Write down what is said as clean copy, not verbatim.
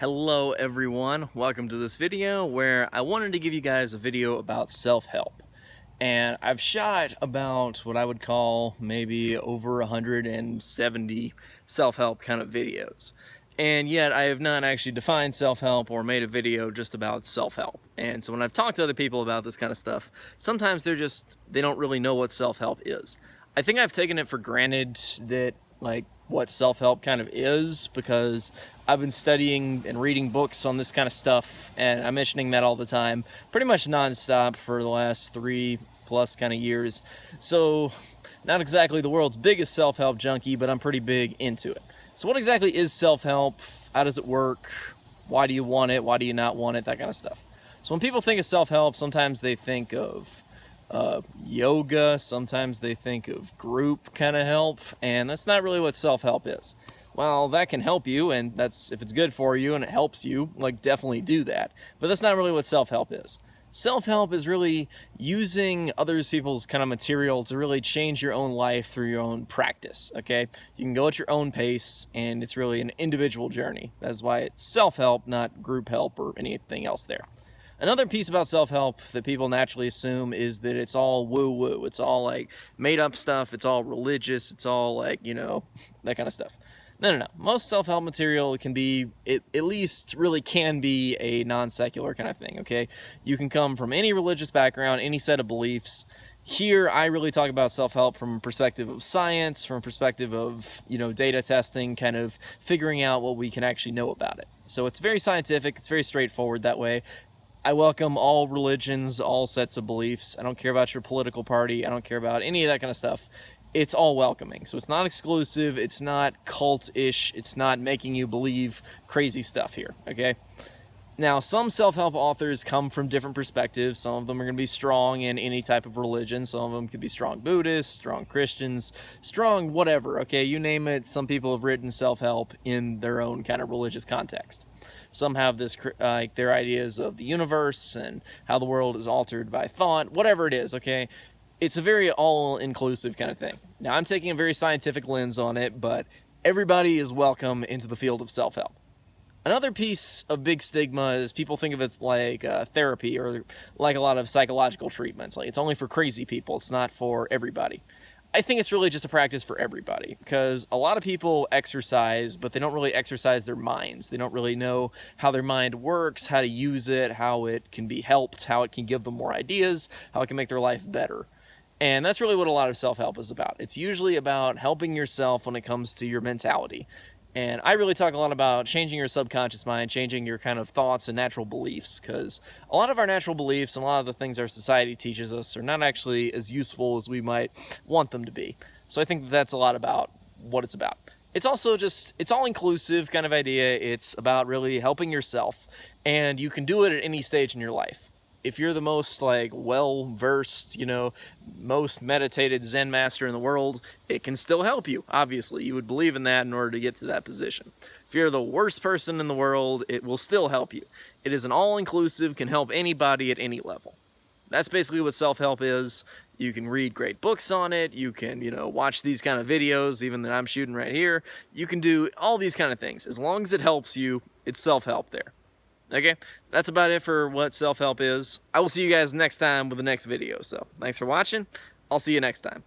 Hello everyone, welcome to this video where I wanted to give you guys a video about self-help. And I've shot about what I would call maybe over 170 self-help kind of videos. And yet I have not actually defined self-help or made a video just about self-help. And so when I've talked to other people about this kind of stuff, sometimes they don't really know what self-help is. I think I've taken it for granted that what self-help kind of is because I've been studying and reading books on this kind of stuff, and I'm mentioning that all the time, pretty much non-stop for the last 3+ kind of years. So not exactly the world's biggest self-help junkie, but I'm pretty big into it. So what exactly is self-help? How does it work? Why do you want it? Why do you not want it? That kind of stuff. So when people think of self-help, sometimes they think of yoga, sometimes they think of group kind of help, and that's not really what self-help is. Well, that can help you, and that's if it's good for you and it helps you, definitely do that. But that's not really what self-help is. Self-help is really using other people's kind of material to really change your own life through your own practice, okay? You can go at your own pace, and it's really an individual journey. That's why it's self-help, not group help or anything else there. Another piece about self-help that people naturally assume is that it's all woo-woo. It's all made up stuff. It's all religious. It's all that kind of stuff. No. Most self-help material can be, at least really can be a non-secular kind of thing, okay? You can come from any religious background, any set of beliefs. Here, I really talk about self-help from a perspective of science, from a perspective of, data testing, kind of figuring out what we can actually know about it. So it's very scientific. It's very straightforward that way. I welcome all religions, all sets of beliefs. I don't care about your political party. I don't care about any of that kind of stuff. It's all welcoming. So it's not exclusive. It's not cult-ish. It's not making you believe crazy stuff here, okay? Now, some self-help authors come from different perspectives. Some of them are going to be strong in any type of religion. Some of them could be strong Buddhists, strong Christians, strong whatever, okay? You name it. Some people have written self-help in their own kind of religious context. Some have this, their ideas of the universe and how the world is altered by thought, whatever it is, okay? It's a very all-inclusive kind of thing. Now, I'm taking a very scientific lens on it, but everybody is welcome into the field of self-help. Another piece of big stigma is people think of it like therapy or like a lot of psychological treatments. It's only for crazy people. It's not for everybody. I think it's really just a practice for everybody because a lot of people exercise, but they don't really exercise their minds. They don't really know how their mind works, how to use it, how it can be helped, how it can give them more ideas, how it can make their life better. And that's really what a lot of self-help is about. It's usually about helping yourself when it comes to your mentality. And I really talk a lot about changing your subconscious mind, changing your kind of thoughts and natural beliefs, because a lot of our natural beliefs and a lot of the things our society teaches us are not actually as useful as we might want them to be. So I think that's a lot about what it's about. It's also it's all-inclusive kind of idea. It's about really helping yourself, and you can do it at any stage in your life. If you're the most well-versed, most meditated Zen master in the world, it can still help you. Obviously, you would believe in that in order to get to that position. If you're the worst person in the world, it will still help you. It is an all-inclusive, can help anybody at any level. That's basically what self-help is. You can read great books on it. You can, watch these kind of videos, even that I'm shooting right here. You can do all these kind of things. As long as it helps you, it's self-help there. Okay, that's about it for what self-help is. I will see you guys next time with the next video. So thanks for watching. I'll see you next time.